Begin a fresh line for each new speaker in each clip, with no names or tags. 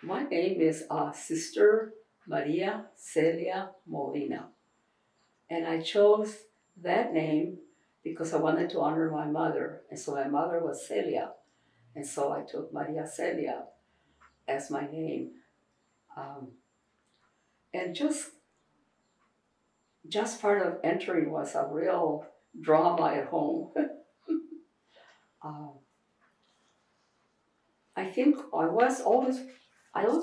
My name is Sister Maria Celia Molina. And I chose that name because I wanted to honor my mother. And so my mother was Celia. And so I took Maria Celia as my name. Um, and just part of entering was a real drama at home. um, I think I always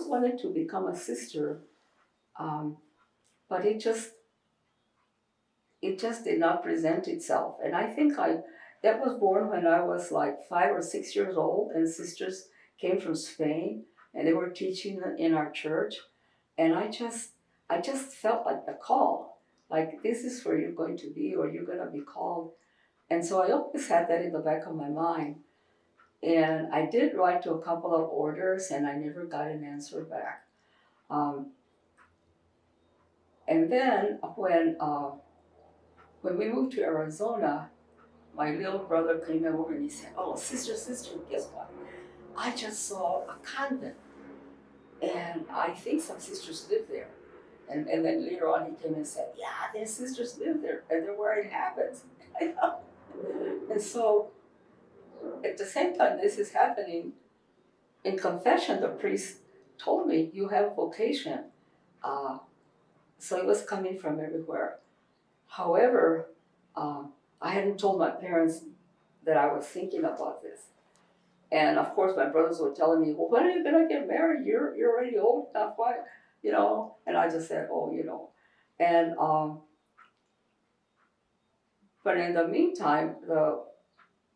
wanted to become a sister, um, but it just did not present itself. And I think that was born when I was like 5 or 6 years old, and sisters came from Spain, and they were teaching in our church, and I just felt like the call, like this is where you're going to be, or you're going to be called. And so I always had that in the back of my mind. And I did write to a couple of orders, and I never got an answer back. Um, and then when we moved to Arizona, my little brother came over and he said, "Oh, sister, guess what? I just saw a convent, and I think some sisters live there." And then later on, he came and said, "Yeah, their sisters live there, and they're wearing habits." And so, at the same time, this is happening in confession. The priest told me, "You have vocation." Uh, so it was coming from everywhere. However, I hadn't told my parents that I was thinking about this. And of course, my brothers were telling me, "Well, when are you gonna get married? You're already old enough, why?" And I just said, "Oh." And but in the meantime,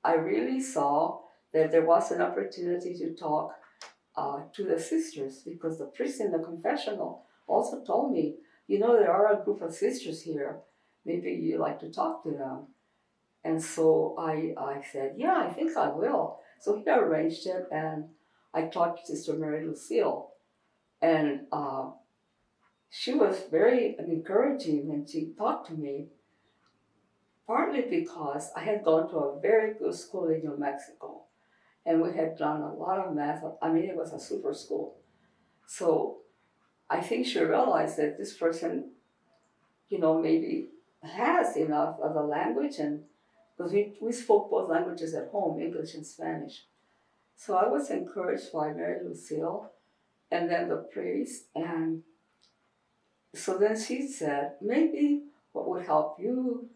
I really saw that there was an opportunity to talk to the sisters, because the priest in the confessional also told me, there are a group of sisters here. Maybe you like to talk to them." And so I said, "Yeah, I think I will." So he arranged it, and I talked to Sister Mary Lucille. And she was very encouraging when she talked to me, partly because I had gone to a very good school in New Mexico. And we had done a lot of math. I mean, it was a super school. So I think she realized that this person, maybe has enough of the language, and because we spoke both languages at home, English and Spanish. So I was encouraged by Mary Lucille and then the priest. And so then she said, maybe what would help you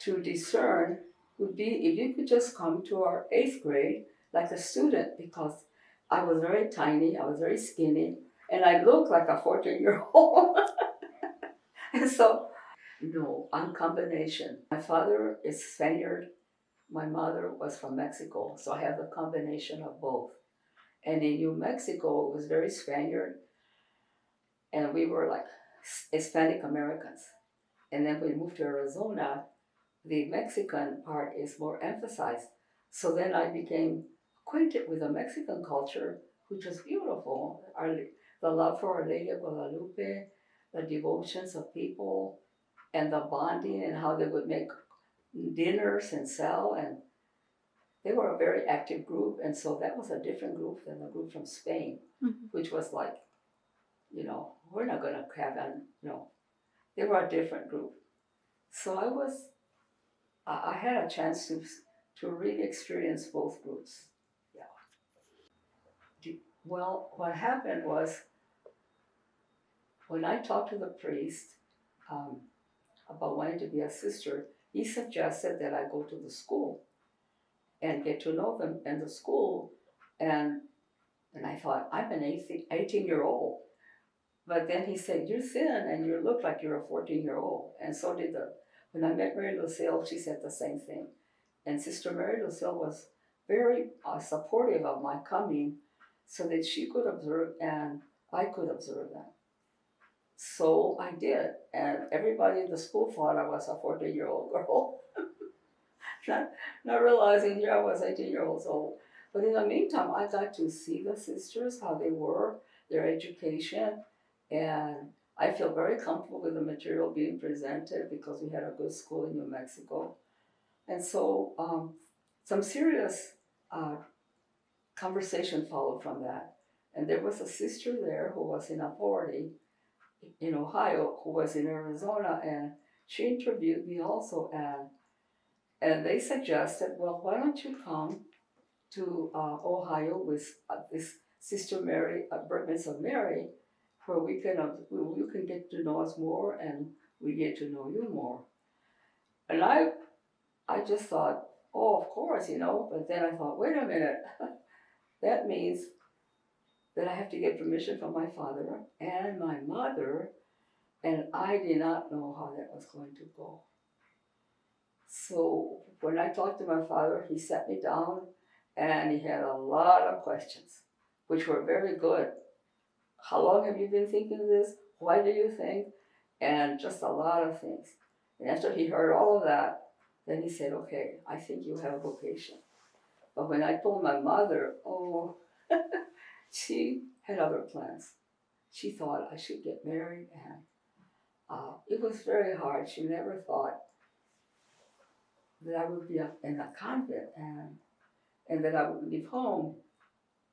to discern would be if you could just come to our 8th grade like a student, because I was very tiny, I was very skinny, and I looked like a 14-year-old. And so, no, I'm combination. My father is Spaniard, my mother was from Mexico, so I have the combination of both. And in New Mexico, it was very Spaniard, and we were like Hispanic Americans. And then when we moved to Arizona, the Mexican part is more emphasized. So then I became acquainted with the Mexican culture, which was beautiful. The love for Our Lady of Guadalupe, the devotions of people, and the bonding, and how they would make dinners and sell. And they were a very active group. And so that was a different group than the group from Spain, which was like, we're not going to have they were a different group. So I had a chance to really experience both groups. Yeah. Well, what happened was, when I talked to the priest um, about wanting to be a sister, he suggested that I go to the school and get to know them in the school. And I thought, I'm an 18-year-old. But then he said, "You're thin and you look like you're a 14-year-old. And so did when I met Mary Lucille, she said the same thing. And Sister Mary Lucille was very supportive of my coming, so that she could observe and I could observe them. So I did. And everybody in the school thought I was a 14-year-old girl. not realizing here I was 18 years old. But in the meantime, I got to see the sisters, how they were, their education, and I feel very comfortable with the material being presented because we had a good school in New Mexico. And so some serious conversation followed from that. And there was a sister there who was in authority in Ohio, who was in Arizona, and she interviewed me also. And they suggested, well, why don't you come to Ohio with this Sister Mary, Bergmans of Mary, where you can get to know us more and we get to know you more. And I just thought, oh, of course, but then I thought, wait a minute, that means that I have to get permission from my father and my mother, and I did not know how that was going to go. So when I talked to my father, he sat me down and he had a lot of questions, which were very good. How long have you been thinking this? Why do you think? And just a lot of things. And after he heard all of that, then he said, okay, I think you have a vocation. But when I told my mother, oh, she had other plans. She thought I should get married, and it was very hard. She never thought that I would be in a convent and that I would leave home.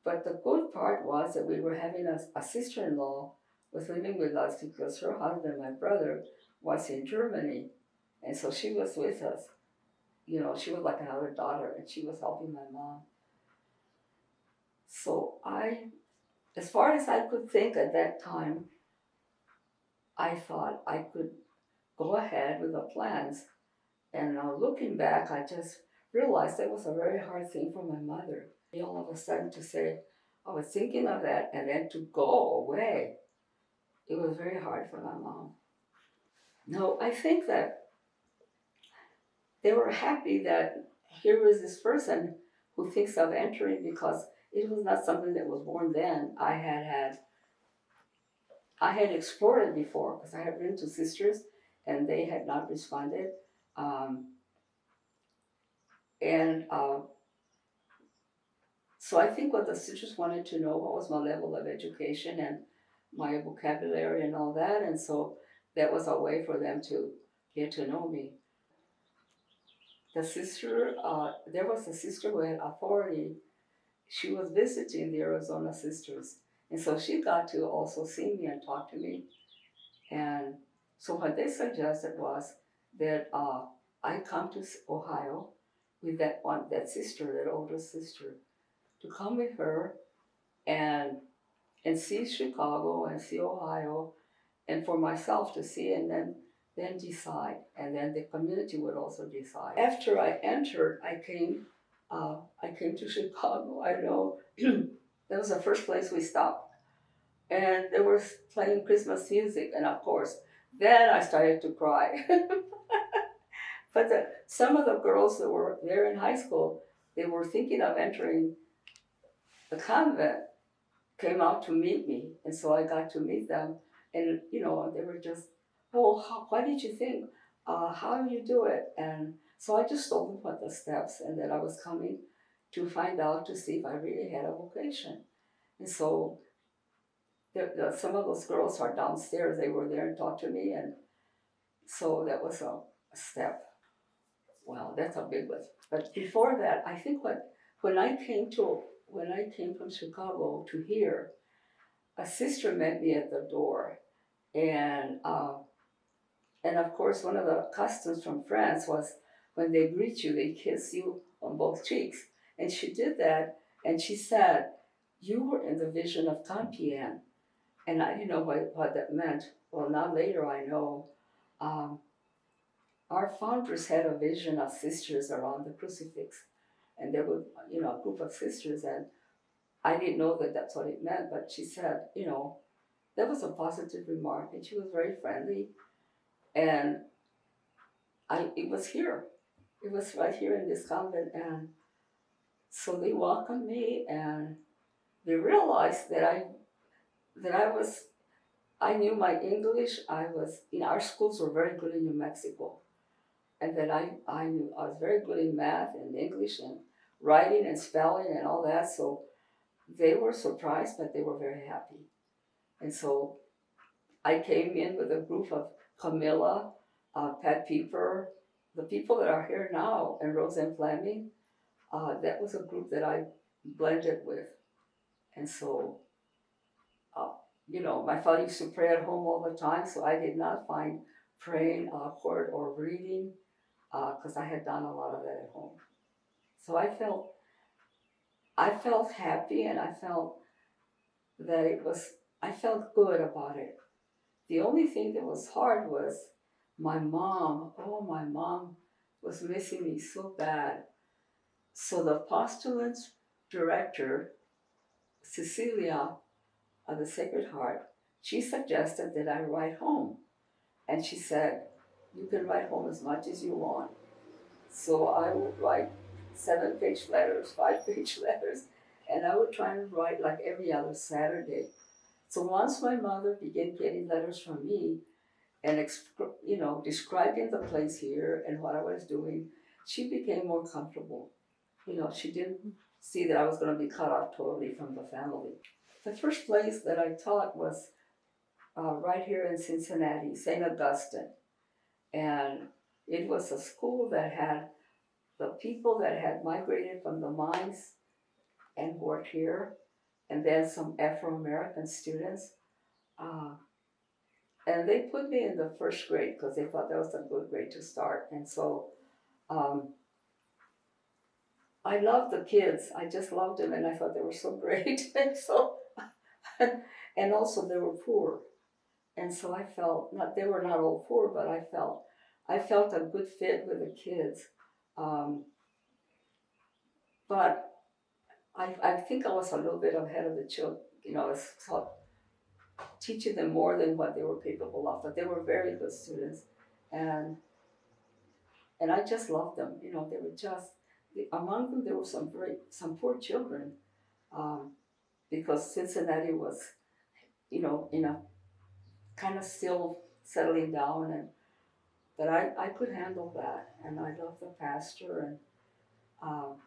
But the good part was that we were having a sister-in-law was living with us because her husband, my brother, was in Germany. And so she was with us. She was like another daughter, and she was helping my mom. So as far as I could think at that time, I thought I could go ahead with the plans. And now looking back, I just realized that was a very hard thing for my mother. All of a sudden to say, I was thinking of that, and then to go away, it was very hard for my mom. No, I think that they were happy that here was this person who thinks of entering, because it was not something that was born then. I had explored it before because I had been to sisters and they had not responded. And so I think what the sisters wanted to know what was my level of education and my vocabulary and all that. And so that was a way for them to get to know me. There was a sister who had authority. She was visiting the Arizona sisters. And so she got to also see me and talk to me. And so what they suggested was that I come to Ohio with that sister, that older sister, to come with her and see Chicago and see Ohio, and for myself to see, and then decide, and then the community would also decide. After I entered, I came to Chicago. I know that was the first place we stopped, and they were playing Christmas music, and of course, then I started to cry. But some of the girls that were there in high school, they were thinking of entering the convent, came out to meet me, and so I got to meet them, and they were just, oh, why did you think? How did you do it? And so I just told them what the steps, and that I was coming to find out to see if I really had a vocation. And so some of those girls are downstairs. They were there and talked to me, and so that was a step. Well, that's a big one. But before that, I think when I came from Chicago to here, a sister met me at the door, and of course one of the customs from France was when they greet you, they kiss you on both cheeks, and she did that, and she said, "You were in the vision of Compiègne," and I didn't know what that meant. Well, now later I know. Our founders had a vision of sisters around the crucifix, and there was a group of sisters, and I didn't know that that's what it meant, but she said, that was a positive remark, and she was very friendly, and it was here. It was right here in this convent, and so they welcomed me, and they realized that I knew my English. Our schools were very good in New Mexico, and that I knew I was very good in math and English and writing and spelling and all that, so they were surprised, but they were very happy. And so I came in with a group of Camilla, Pat Pieper, the people that are here now, and Roseanne Fleming. That was a group that I blended with. And so my father used to pray at home all the time, so I did not find praying awkward or reading because I had done a lot of that at home. So I felt happy, and I felt that I felt good about it. The only thing that was hard was my mom. Oh, my mom was missing me so bad. So the postulant's director, Celia of the Sacred Heart, she suggested that I write home. And she said, you can write home as much as you want. So I would write 7-page letters, 5-page letters, and I would try and write like every other Saturday. So once my mother began getting letters from me and describing the place here and what I was doing, she became more comfortable. She didn't see that I was going to be cut off totally from the family. The first place that I taught was right here in Cincinnati, St. Augustine. And it was a school that had the people that had migrated from the mines and worked here, and then some Afro-American students. And they put me in the first grade because they thought that was a good grade to start. And so I loved the kids. I just loved them, and I thought they were so great. And also they were poor. And so I felt, they were not all poor, but I felt a good fit with the kids. But I think I was a little bit ahead of the children. I was teaching them more than what they were capable of. But they were very good students, and I just loved them. They were just among them. There were some poor children, because Cincinnati was, in a kind of still settling down, but I could handle that, and I loved the pastor, and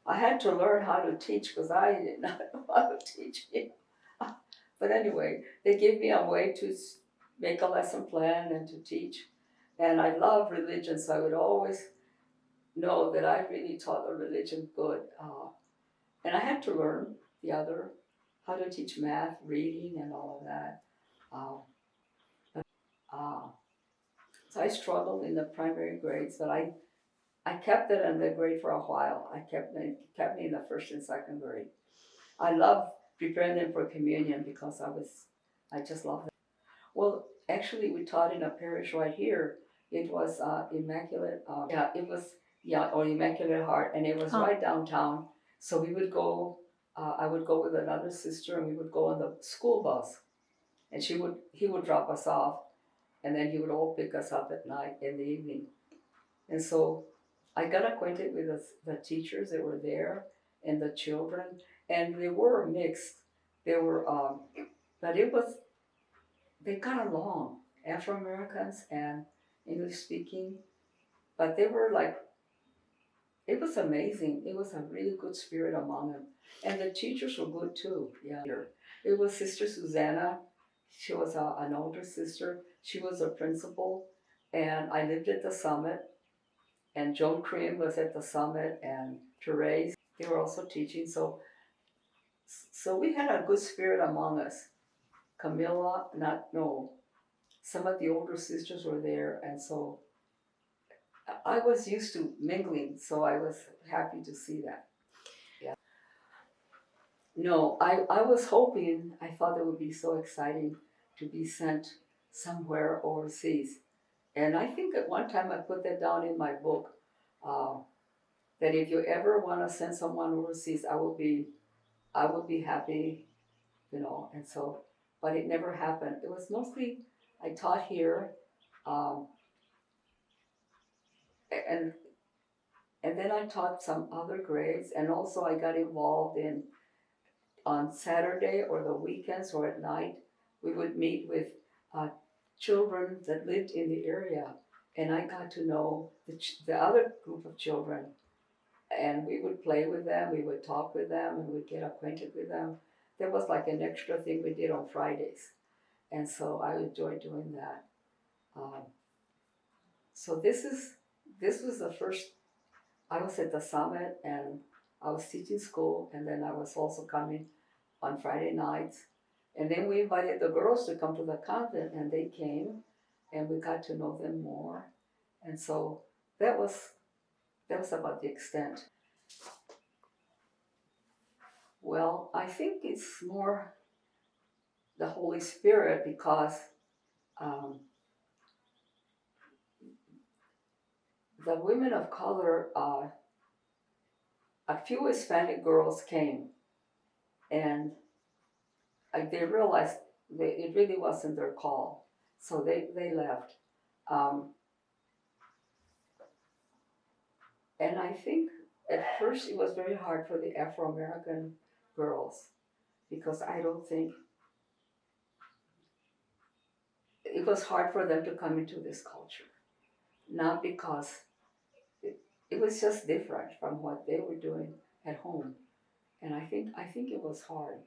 I had to learn how to teach because I did not know how to teach. But anyway, they gave me a way to make a lesson plan and to teach, and I love religion, so I would always know that I really taught the religion good, and I had to learn how to teach math, reading, and all of that. So I struggled in the primary grades, but I kept it in the grade for a while. It kept me in the first and second grade. I loved preparing them for communion because I just loved it. Well, actually, we taught in a parish right here. It was Immaculate, or Immaculate Heart, and it was right downtown. So we would go. I would go with another sister, and we would go on the school bus, and he would drop us off, and then he would all pick us up at night in the evening. And so I got acquainted with the teachers that were there and the children, and they were mixed. They were, but they got along, Afro-Americans and English-speaking, but they were it was amazing. It was a really good spirit among them. And the teachers were good too, yeah. It was Sister Susanna. She was an older sister. She was a principal, and I lived at the Summit, and Joan Cream was at the Summit, and Therese, they were also teaching. So we had a good spirit among us. Camilla, some of the older sisters were there, and so I was used to mingling, so I was happy to see that. Yeah. No, I was hoping, I thought it would be so exciting to be sent somewhere overseas. And I think at one time I put that down in my book, that if you ever want to send someone overseas, I would be happy, and so, but it never happened. It was mostly, I taught here, and then I taught some other grades, and also I got involved on Saturday or the weekends or at night, we would meet with children that lived in the area, and I got to know the other group of children, and we would play with them, we would talk with them, and we'd get acquainted with them. There was like an extra thing we did on Fridays, and so I enjoyed doing that. So this was the first. I was at the Summit, and I was teaching school, and then I was also coming on Friday nights, And then we invited the girls to come to the convent, and they came, and we got to know them more. And so that was about the extent. Well, I think it's more the Holy Spirit because um, the women of color, a few Hispanic girls came, and they realized it really wasn't their call, so they left. And I think at first it was very hard for the Afro-American girls because I don't think it was hard for them to come into this culture. Not because it was just different from what they were doing at home. And I think it was hard.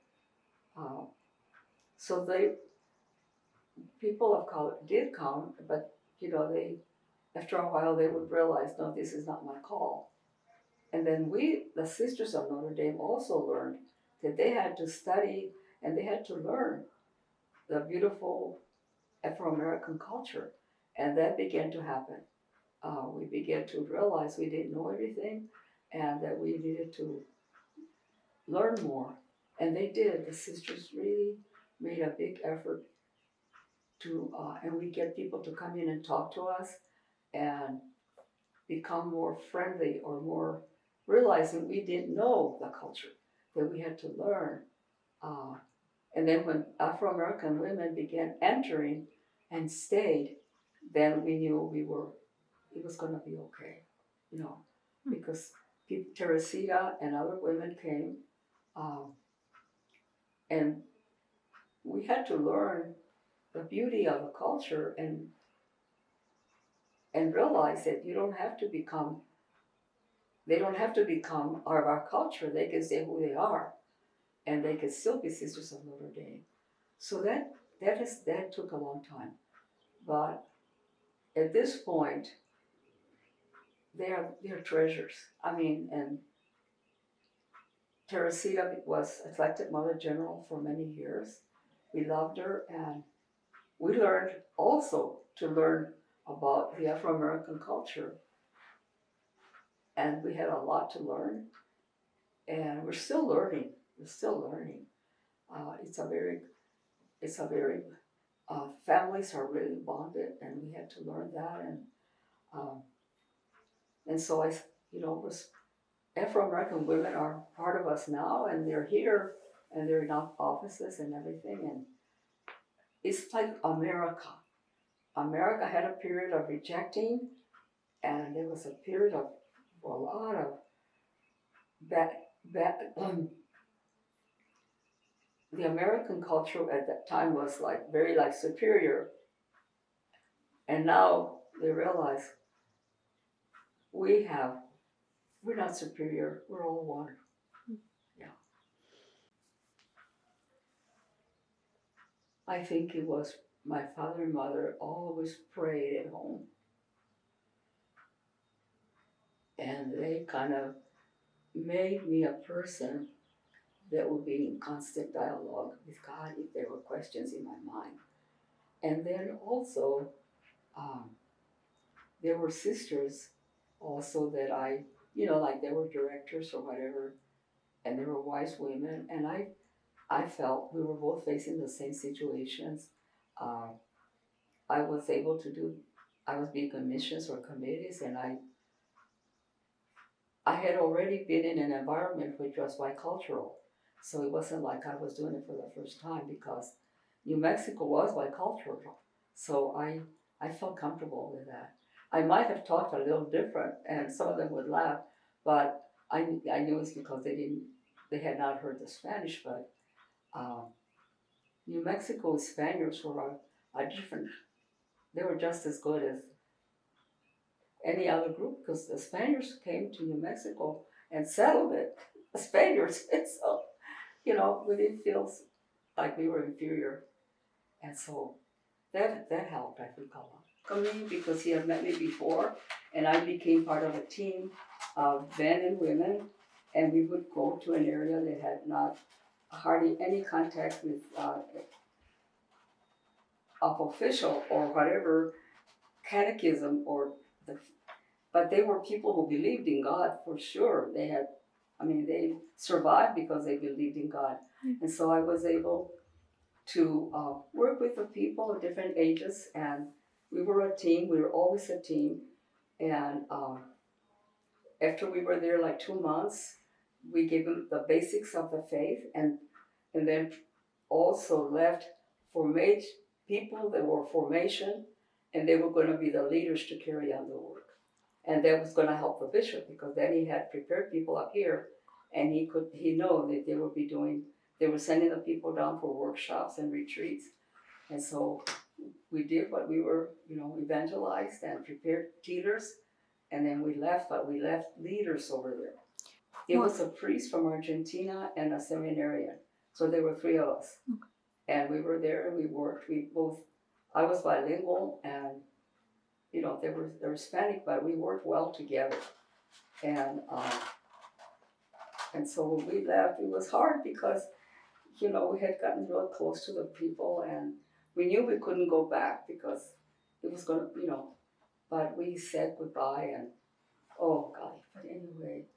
So people of color did come, but they after a while they would realize, no, this is not my call. And then we, the Sisters of Notre Dame, also learned that they had to study and they had to learn the beautiful Afro-American culture. And that began to happen. We began to realize we didn't know everything and that we needed to learn more. And they did. The sisters really made a big effort to, and we get people to come in and talk to us and become more friendly or more realizing we didn't know the culture, that we had to learn. And then when Afro-American women began entering and stayed, then we knew it was going to be okay, because Teresita and other women came, and we had to learn the beauty of the culture and realize that they don't have to become of our culture. They can say who they are, and they can still be Sisters of Notre Dame. So that took a long time, but at this point, they're treasures. I mean, and Teresita was elected Mother General for many years. We loved her, and we learned also to learn about the Afro-American culture. And we had a lot to learn, and we're still learning. It's a very families are really bonded, and we had to learn that, and so Afro-American women are part of us now, and they're here, and they're in offices and everything, and it's like America. America had a period of rejecting, and there was a period of a lot of the American culture at that time was very superior, and now they realize we're not superior, we're all one. Yeah. I think it was my father and mother always prayed at home. And they kind of made me a person that would be in constant dialogue with God if there were questions in my mind. And then also, there were sisters also that they were directors or whatever, and they were wise women, and I felt we were both facing the same situations. I was being commissions or committees, and I had already been in an environment which was bicultural. So it wasn't like I was doing it for the first time, because New Mexico was bicultural. So I felt comfortable with that. I might have talked a little different, and some of them would laugh, but I knew it's because they had not heard the Spanish. But New Mexico Spaniards were a different. They were just as good as any other group, because the Spaniards came to New Mexico and settled it. The Spaniards, so we didn't feel like we were inferior, and so that helped, I think, a lot. Coming because he had met me before, and I became part of a team of men and women, and we would go to an area that had not hardly any contact with of official or whatever catechism or the, but they were people who believed in God for sure. They had, I mean, they survived because they believed in God, and so I was able to work with the people of different ages, and we were a team. We were always a team, and after we were there like 2 months, we gave them the basics of the faith, and then also left formate people that were formation, and they were going to be the leaders to carry on the work. And that was going to help the bishop, because then he had prepared people up here, and he know that they were sending the people down for workshops and retreats. And so we did what we were, evangelized and prepared teachers, and then we left, but we left leaders over there. It was a priest from Argentina and a seminarian. So there were three of us. Okay. And we were there and we worked. I was bilingual, and they were Hispanic, but we worked well together. And so when we left, it was hard because, we had gotten real close to the people, and we knew we couldn't go back because it was going to, but we said goodbye, and oh God, but anyway,